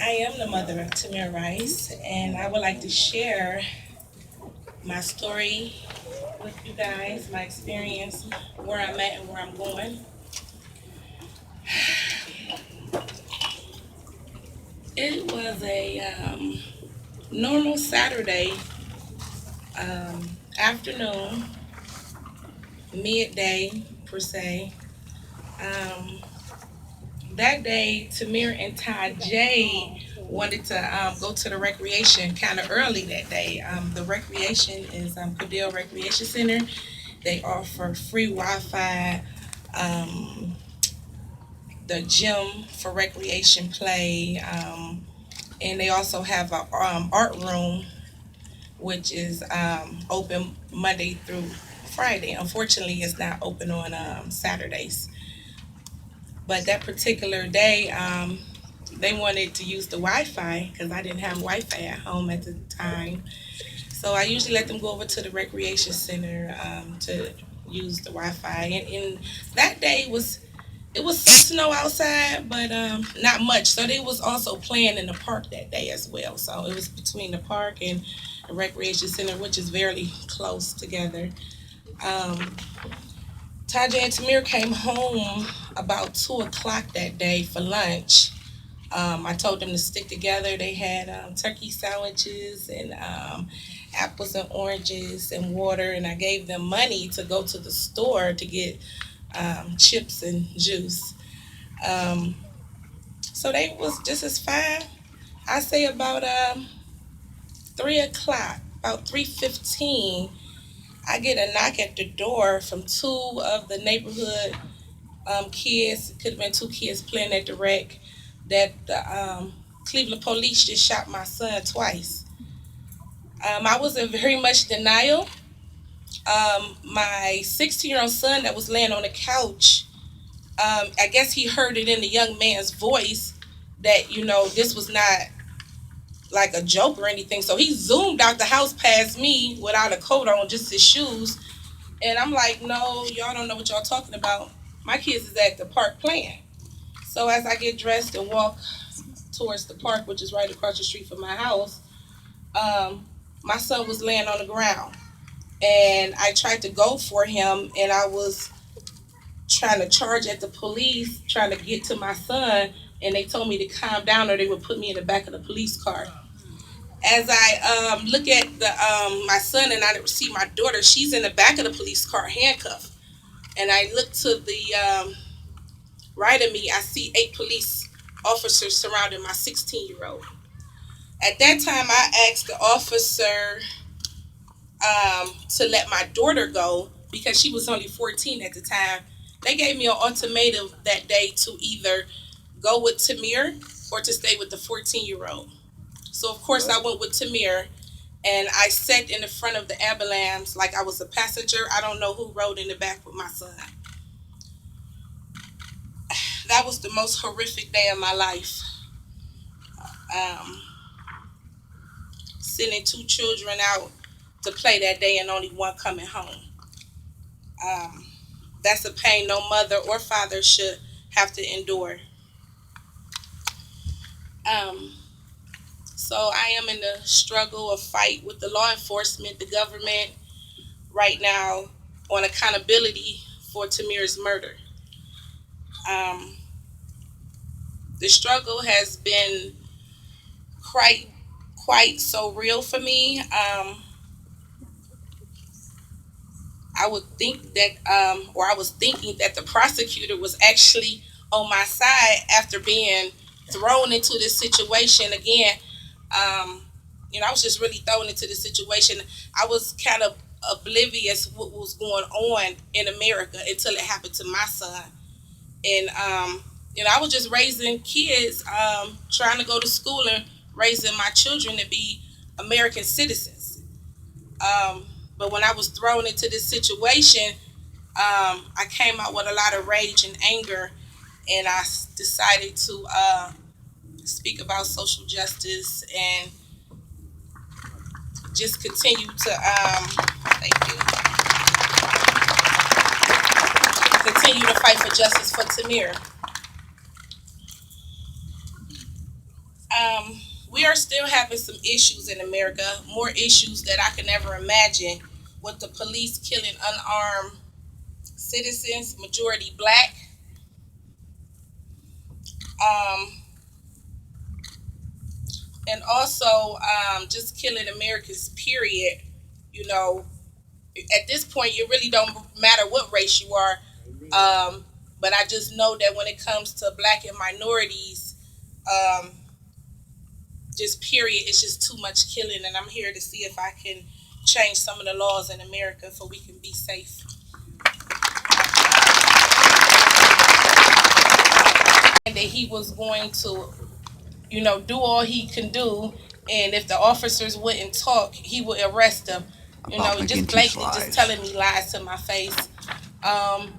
I am the mother of Tamir Rice, and I would like to share my story with you guys, my experience, where I'm at and where I'm going. It was a normal Saturday afternoon, midday per se. Um, that day, Tamir and Ty J wanted to go to the recreation kind of early that day. The recreation is Cadell Recreation Center. They offer free Wi-Fi, um, the gym for recreation play, and they also have a art room, which is open Monday through Friday. Unfortunately, it's not open on Saturdays. But that particular day, they wanted to use the Wi-Fi because I didn't have Wi-Fi at home at the time. So I usually let them go over to the recreation center to use the Wi-Fi. And that day it was some snow outside, but not much. So they was also playing in the park that day as well. So it was between the park and the recreation center, which is very close together. Um, Taja and Tamir came home about 2 o'clock that day for lunch. I told them to stick together. They had turkey sandwiches and apples and oranges and water, and I gave them money to go to the store to get chips and juice. Um, so they was just as fine. I say about 3 o'clock, about 3:15. I get a knock at the door from two of the neighborhood kids. It could have been two kids playing at the rec. That the Cleveland police just shot my son twice. I was in very much denial. My 16-year-old son that was laying on the couch, I guess he heard it in the young man's voice that this was not like a joke or anything. So he zoomed out the house past me without a coat on, just his shoes. And I'm like, no, y'all don't know what y'all talking about. My kids is at the park playing. So as I get dressed and walk towards the park, which is right across the street from my house, my son was laying on the ground. And I tried to go for him, and I was trying to charge at the police, trying to get to my son, and they told me to calm down or they would put me in the back of the police car. As I look at the my son and I see my daughter, she's in the back of the police car handcuffed. And I look to the right of me, I see 8 police officers surrounding my 16-year-old. At that time, I asked the officer to let my daughter go because she was only 14 at the time. They gave me an ultimatum that day to either go with Tamir or to stay with the 14-year-old. So, of course, I went with Tamir, and I sat in the front of the ambulance like I was a passenger. I don't know who rode in the back with my son. That was the most horrific day of my life. Um, Sending 2 children out to play that day and only one coming home. Um, that's a pain no mother or father should have to endure. Um, so I am in the struggle of fight with the law enforcement, the government right now on accountability for Tamir's murder. Um, the struggle has been quite quite so real for me. I would think that, or I was thinking that the prosecutor was actually on my side after being thrown into this situation again. Um, I was just really thrown into this situation. I was kind of oblivious what was going on in America until it happened to my son. And I was just raising kids, trying to go to school and raising my children to be American citizens. Um, but when I was thrown into this situation, I came out with a lot of rage and anger, and I decided to speak about social justice and just continue to thank you, continue to fight for justice for Tamir. Um, we are still having some issues in America, more issues that I can never imagine, with the police killing unarmed citizens, majority black. Um, and also just killing Americans, period. You know, at this point, it really don't matter what race you are. But I just know that when it comes to black and minorities, um, just period, it's just too much killing. And I'm here to see if I can change some of the laws in America so we can be safe. And that he was going to, do all he can do. And if the officers wouldn't talk, he would arrest them. Just blatantly just telling me lies to my face. Um,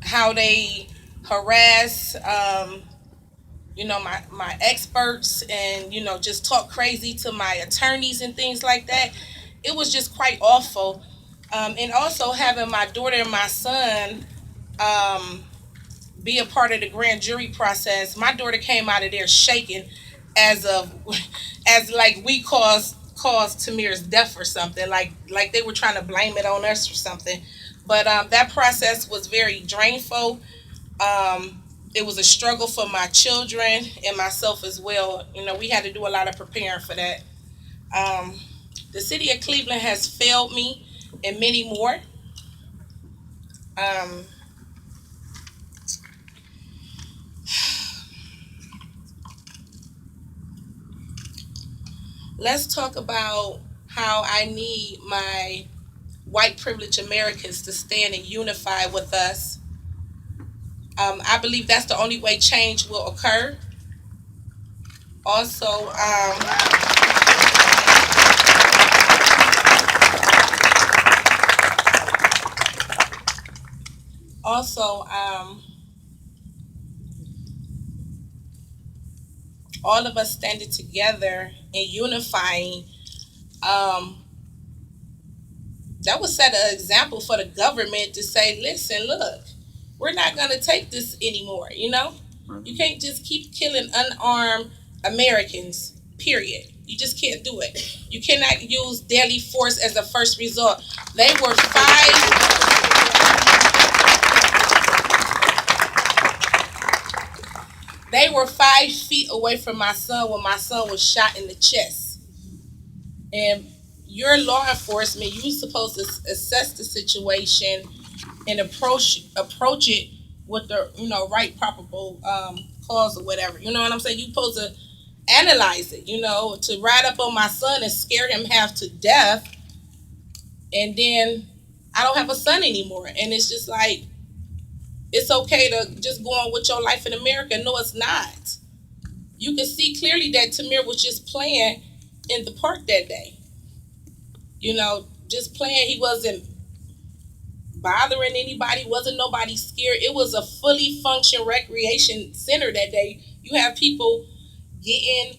how they harass, my experts, and, just talk crazy to my attorneys and things like that. It was just quite awful. And also having my daughter and my son um, be a part of the grand jury process. My daughter came out of there shaking, as of as like we caused Tamir's death or something, like they were trying to blame it on us or something. But that process was very drainful. It was a struggle for my children and myself as well. We had to do a lot of preparing for that. Um, the city of Cleveland has failed me and many more. Um, let's talk about how I need my white privileged Americans to stand and unify with us. I believe that's the only way change will occur. Also, also, all of us standing together and unifying, um, that would set an example for the government to say, listen, look, we're not going to take this anymore. You can't just keep killing unarmed Americans, period. You just can't do it. You cannot use deadly force as a first resort. They were they were 5 feet away from my son when my son was shot in the chest. And your law enforcement, you're supposed to assess the situation and approach it with the right probable cause or whatever. You know what I'm saying? You're supposed to analyze it. To ride up on my son and scare him half to death, and then I don't have a son anymore. And it's just like, it's okay to just go on with your life in America. No, it's not. You can see clearly that Tamir was just playing in the park that day. Just playing. He wasn't bothering anybody, wasn't nobody scared. It was a fully functioned recreation center that day. You have people getting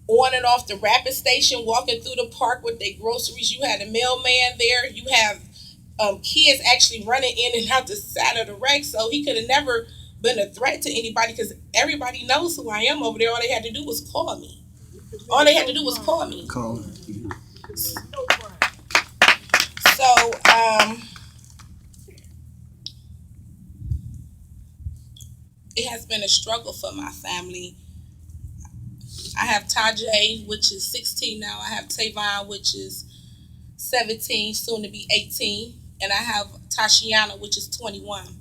on and off the rapid station, walking through the park with their groceries. You had a mailman there. You have kids actually running in and out the side of the wreck. So he could have never been a threat to anybody because everybody knows who I am over there. All they had to do was call me. All they had to do was call me. So, it has been a struggle for my family. I have Tajay, which is 16 now. I have Tavon, which is 17, soon to be 18. And I have Tashiana, which is 21.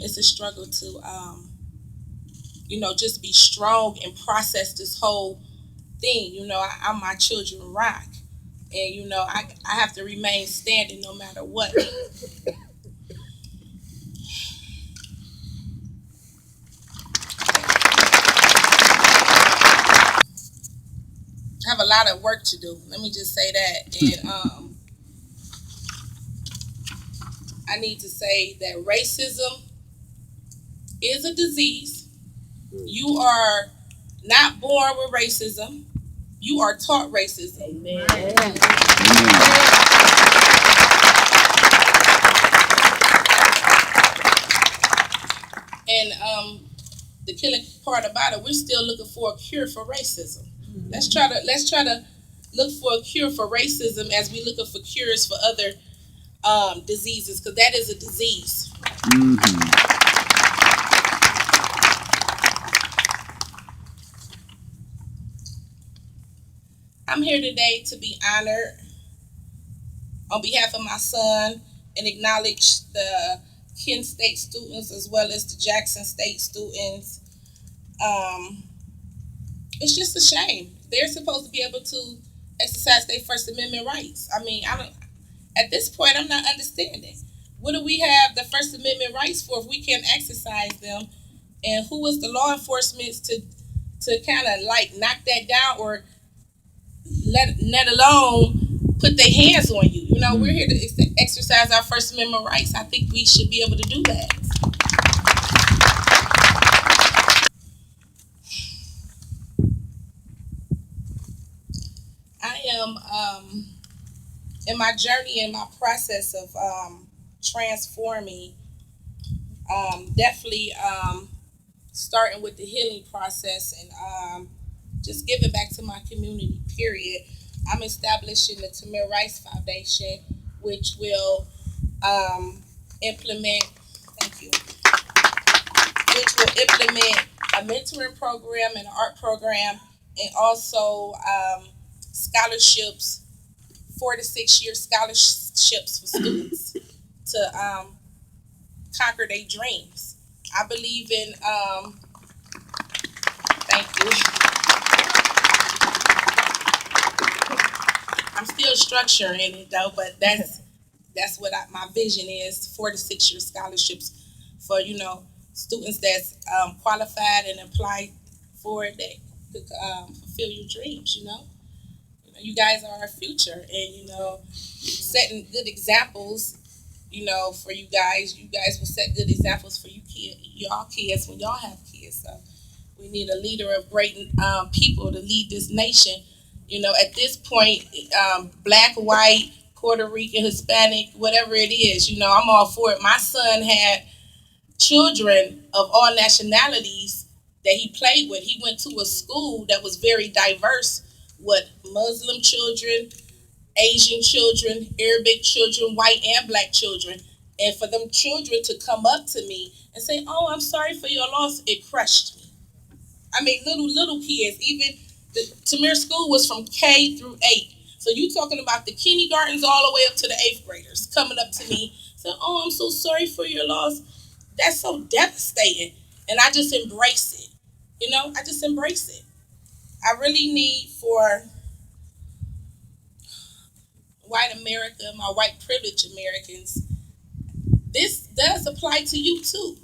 It's a struggle to, just be strong and process this whole thing. I'm my children rock. And, I have to remain standing no matter what. I have a lot of work to do. Let me just say that. And I need to say that racism is a disease. You are not born with racism. You are taught racism. Amen. And the killing part about it, we're still looking for a cure for racism. Let's try to look for a cure for racism as we looking for cures for other diseases, because that is a disease. Hmm. I'm here today to be honored on behalf of my son and acknowledge the Kent State students as well as the Jackson State students. Um, it's just a shame. They're supposed to be able to exercise their First Amendment rights. I mean, I don't. At this point, I'm not understanding. What do we have the First Amendment rights for if we can't exercise them? And who is the law enforcement to kind of like knock that down, or let alone put their hands on you? You know, we're here to exercise our First Amendment rights. I think we should be able to do that. I am in my journey, in my process of transforming. Definitely starting with the healing process and just giving back to my community. Period. I'm establishing the Tamir Rice Foundation, which will implement. Thank you. Which will implement a mentoring program and an art program, and also scholarships, 4 to 6 year scholarships for students to conquer their dreams. I believe in. Thank you. I'm still structuring it though, but that's what my vision is: 4 to 6 year scholarships for students that's qualified and apply for it that could fulfill your dreams. You guys are our future, and setting good examples. For you guys. You guys will set good examples for y'all kids when y'all have kids. So we need a leader of great people to lead this nation. At this point, black, white, Puerto Rican, Hispanic, whatever it is, I'm all for it. My son had children of all nationalities that he played with. He went to a school that was very diverse with Muslim children, Asian children, Arabic children, white and black children. And for them children to come up to me and say, "Oh, I'm sorry for your loss," it crushed me. I mean, little kids. Even the Tamir School was from K through 8. So you talking about the kindergartens all the way up to the 8th graders coming up to me saying, "Oh, I'm so sorry for your loss." That's so devastating, and I just embrace it. I just embrace it. I really need for white America, my white privileged Americans. This does apply to you too.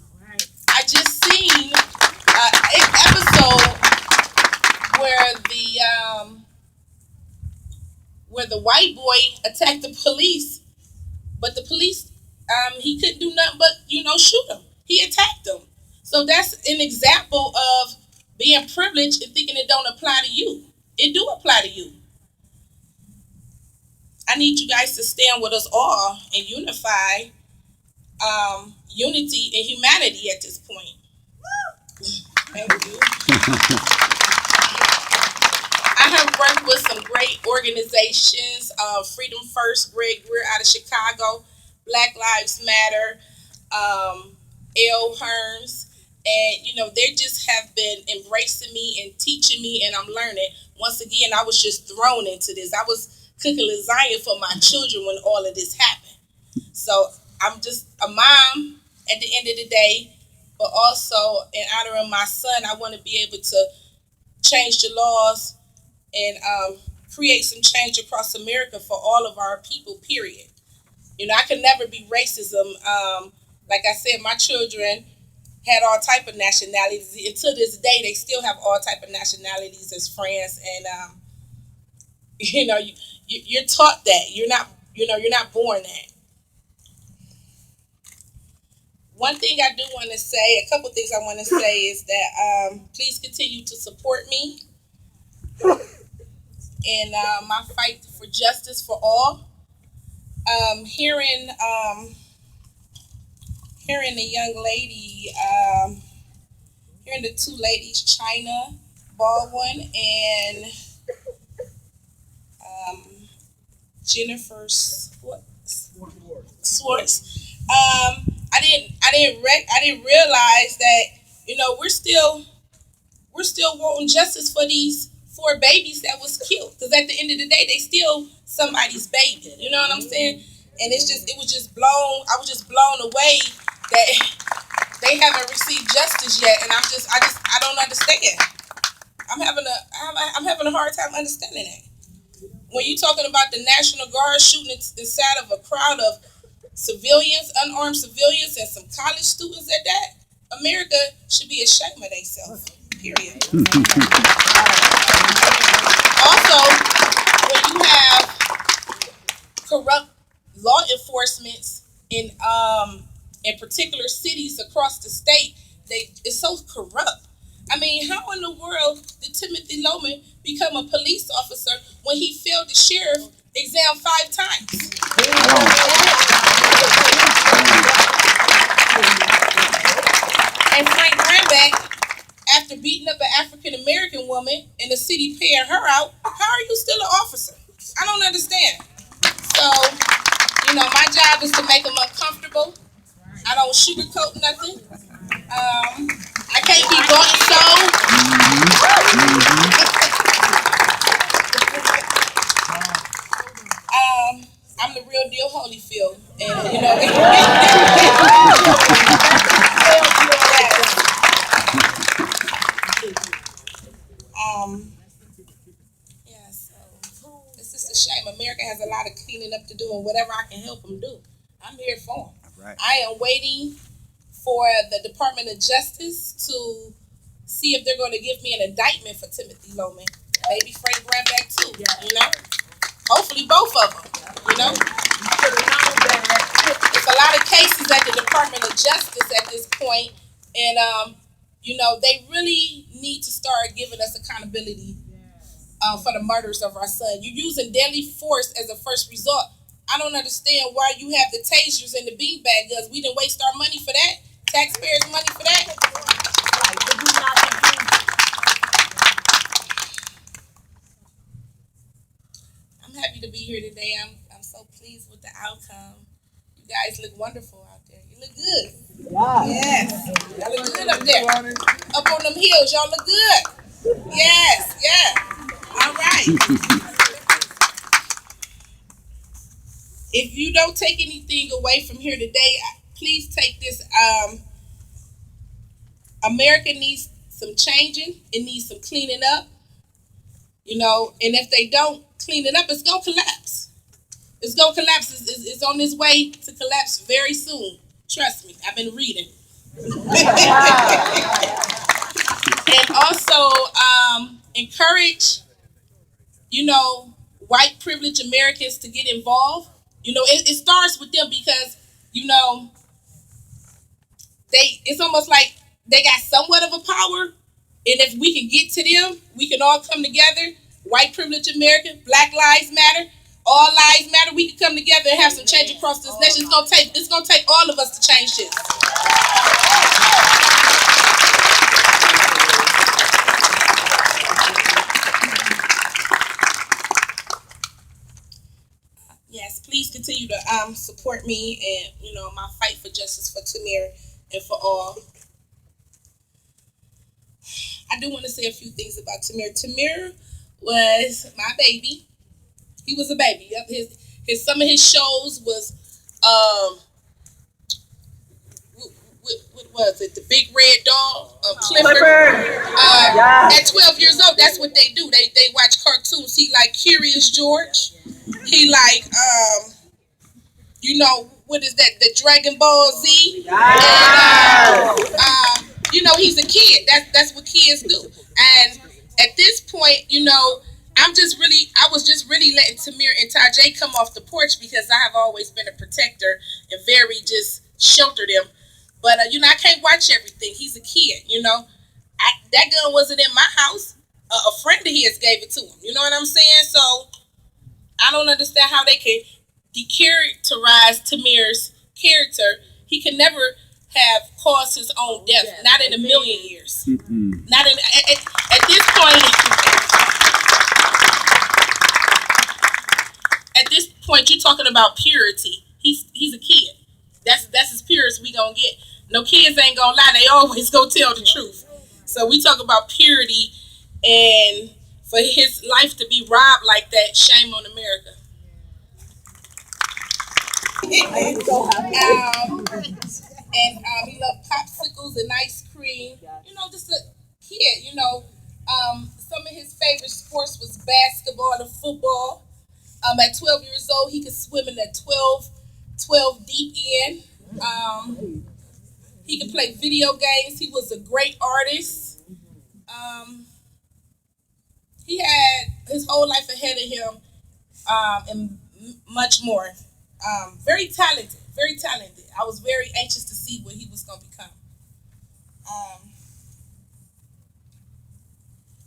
I just seen an episode where the white boy attacked the police, but the police he couldn't do nothing but shoot him. He attacked them. So that's an example of being privileged and thinking it don't apply to you. It do apply to you. I need you guys to stand with us all and unify unity and humanity at this point. Thank you. I have worked with some great organizations, Freedom First, Greg Greer out of Chicago, Black Lives Matter, L. Hearns, and they just have been embracing me and teaching me, and I'm learning. Once again, I was just thrown into this. I was cooking lasagna for my children when all of this happened. So I'm just a mom at the end of the day, but also in honor of my son, I want to be able to change the laws and create some change across America for all of our people. Period. I could never be racism. Like I said, my children had all type of nationalities. And to this day, they still have all type of nationalities as friends. And you're taught that. You're not born that. One thing I do want to say, a couple things I want to say is that please continue to support me in my fight for justice for all. Hearing the young lady Here are the two ladies, China Baldwin and um, Jennifer Swartz. I didn't realize that we're still wanting justice for these four babies that was killed. Because at the end of the day, they still somebody's baby. You know what I'm saying? And it was just blown. I was just blown away that they haven't received justice yet, and I don't understand. I'm having a hard time understanding it. When you're talking about the National Guard shooting inside of a crowd of civilians, unarmed civilians, and some college students at that, America should be ashamed of themselves. Period. Also, when you have corrupt law enforcement in particular cities across the state, it's so corrupt. I mean, how in the world did Timothy Loman become a police officer when he failed the sheriff exam 5 times? And Frank Granback, after beating up an African American woman and the city paying her out, how are you still an officer? I don't understand. So, my job is to make them uncomfortable. I don't sugarcoat nothing. I can't be bought and sold. I'm the real deal Holyfield, and yeah. So it's just a shame. America has a lot of cleaning up to do, and whatever I can help them do, I'm here for them. Right. I am waiting for the Department of Justice to see if they're going to give me an indictment for Timothy Loman. Maybe Frank Granback too. Hopefully both of them. There's a lot of cases at the Department of Justice at this point, and they really need to start giving us accountability for the murders of our son. You're using deadly force as a first resort. I don't understand why you have the tasers and the beanbag guns. We didn't waste our money for that. Taxpayers' money for that. I'm happy to be here today. I'm so pleased with the outcome. You guys look wonderful out there. You look good. Wow. Yes. Y'all look good up there. Up on them hills, y'all look good. Yes, yeah. All right. If you don't take anything away from here today, please take this. America needs some changing. It needs some cleaning up. And if they don't clean it up, it's going to collapse. It's going to collapse. It's on its way to collapse very soon. Trust me, I've been reading. And also encourage, white privileged Americans to get involved. It starts with them because, it's almost like they got somewhat of a power. And if we can get to them, we can all come together. White privileged America, Black Lives Matter, all lives matter. We can come together and have some change across this nation. It's gonna take all of us to change this. Yes, please continue to support me and my fight for justice for Tamir and for all. I do want to say a few things about Tamir. Tamir was my baby. He was a baby. Some of his shows was what was it? The Big Red Dog, Clifford. At 12 years old, that's what they do. They watch cartoons. He like Curious George. He like what is that? The Dragon Ball Z. And, he's a kid. That's what kids do. And at this point, I was just really letting Tamir and Tajay come off the porch because I have always been a protector and very just sheltered him. But, I can't watch everything. He's a kid, that gun wasn't in my house. A friend of his gave it to him. You know what I'm saying? So I don't understand how they can decharacterize Tamir's character. He can never have caused his own death. Not in a million years. Mm-mm. Not in at this point. At this point, you're talking about purity. He's a kid. That's as pure as we gonna get. No, kids ain't gonna lie. They always gonna tell the truth. So we talk about purity, and for his life to be robbed like that, shame on America. He loved popsicles and ice cream. You know, just a kid. You know, some of his favorite sports was basketball and football. At 12 years old, he could swim in that 12 deep end. He could play video games. He was a great artist. Um, he had his whole life ahead of him, and much more. Very talented, very talented. I was very anxious to see what he was going to become. Um,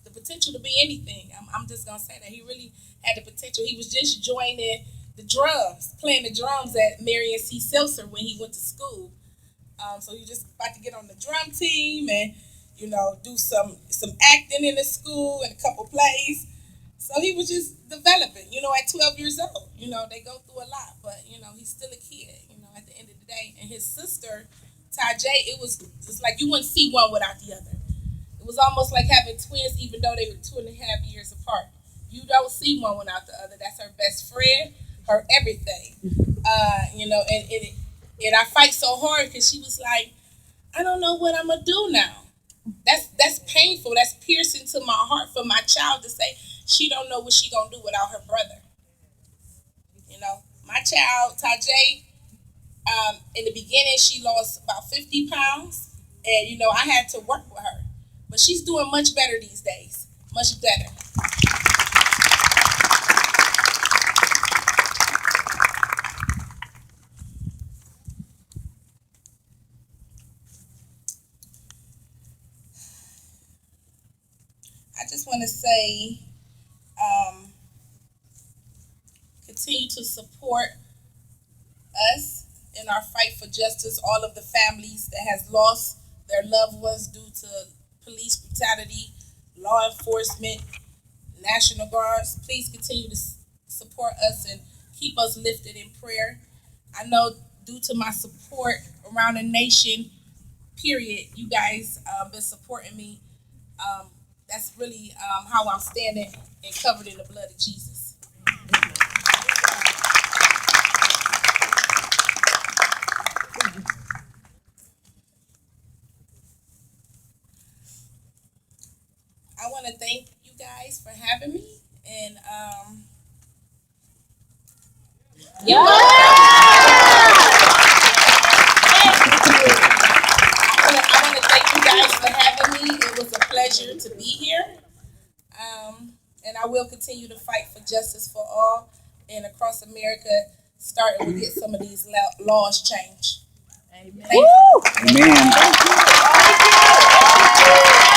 the potential to be anything. I'm just going to say that he really had the potential. He was just joining the drums, playing the drums at Marion C. Seltzer when he went to school. So he just about to get on the drum team and, you know, do some acting in the school and a couple plays. So he was just developing, you know, at 12 years old. You know, they go through a lot, but, you know, he's still a kid, you know, at the end of the day. And his sister, Tajay, it was just like you wouldn't see one without the other. It was almost like having twins, even though they were 2.5 years apart. You don't see one without the other. That's her best friend, her everything. You know, and I fight so hard because she was like, I don't know what I'm gonna do now. That's painful. That's piercing to my heart for my child to say she don't know what she gonna do without her brother. You know, my child Tajay, in the beginning she lost about 50 pounds, and you know I had to work with her, but she's doing much better these days. Much better. I just want to say, continue to support us in our fight for justice. All of the families that has lost their loved ones due to police brutality, law enforcement, National Guards. Please continue to support us and keep us lifted in prayer. I know due to my support around the nation, period, you guys been supporting me. That's really how I'm standing and covered in the blood of Jesus. I want to thank you guys for having me, and Yeah. I want to thank you guys for having me. It was a pleasure to be here, and I will continue to fight for justice for all and across America, starting to get some of these laws changed. Amen. Thank you. Amen. Thank you.